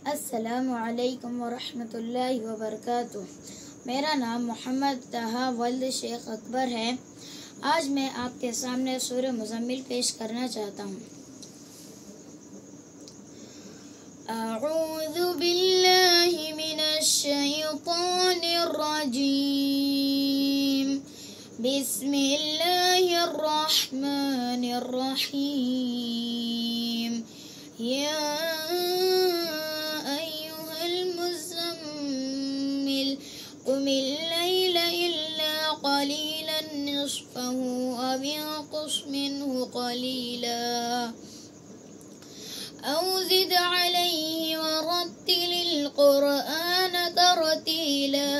अस्सलामु अलैकुम वरहमतुल्लाहि वबरकातुह। मेरा नाम मोहम्मद तहा वल्द शेख अकबर है। आज मैं आपके सामने सूरह मुज़म्मिल पेश करना चाहता हूँ। अऊज़ु बिल्लाहि मिनश शैतानिर रजीम। बिस्मिल्लाहिर रहमानिर रहीम। या क़ुमिल लैला इल्ला क़लीलन निस्फ़हु अव इंक़ुस मिन्हु क़लीला औ ज़िद अलैहि वरत्तिलिल क़ुरआन तरतीला।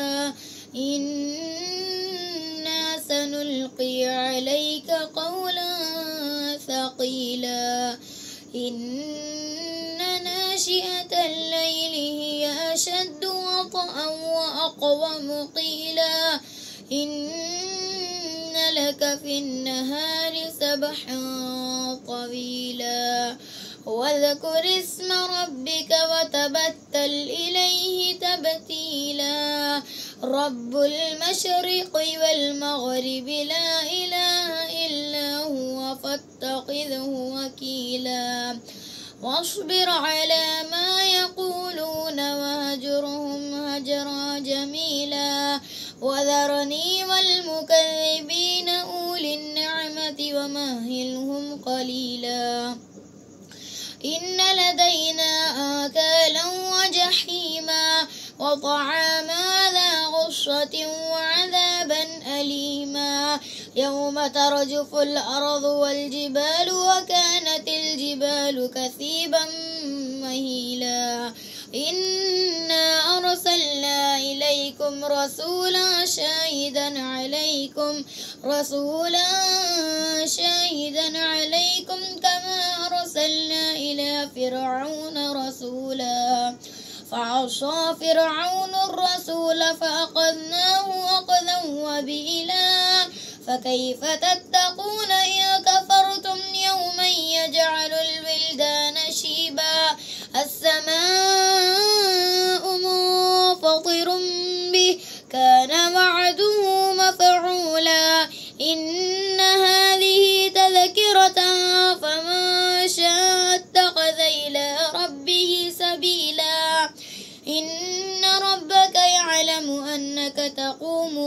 इन्ना सनुल्क़ी अलैका क़ौलन थक़ीला। इन्ना नाशिअतल लैलि हिय अशद्दु वطअन वअक़वमु क़ीला। इन्न लक फ़िन्नहारि सबहन तवीला। वज़कुर इस्म रब्बिक वतबत्तल इलैहि तबतीला। रब्बुल मशरिक़ि वल मग़रिबि ला इलाहा इल्ला हुवा फ़त्तख़िज़हु वकीला। वास्बिर अला मा यक़ूलून वहजुरहुम हजरा जमीला। वज़रनी वल मुकज़्ज़िबीन उलिन निअमति वमहिलहुम क़लीला। इन्न लदैना आकालन वजहीमा वतआमा ज़ा गुस्सतिन वअज़ाबन अलीमा। यौम तरजुफुल अर्ज़ु वल जिबालु वकानतिल जिबालु कसीबन महीला। इन्ना अरसलना इलैकुम रसूलन शाहिदन अलैकुम कमा अरसलना इला फ़िरऔन रसूला। फ़अصى फ़िरऔन الرسول فأخذناه أخذا وبيلا। فكيف تتقون إن كفرتم يوما يجعل الولدان شيبا। السماء منفطر به كان وعده مفعولا. إن هذه تذكرة فمن شاء اتخذ إلى ربه سبيلا. إن ربك يعلم أنك تقوم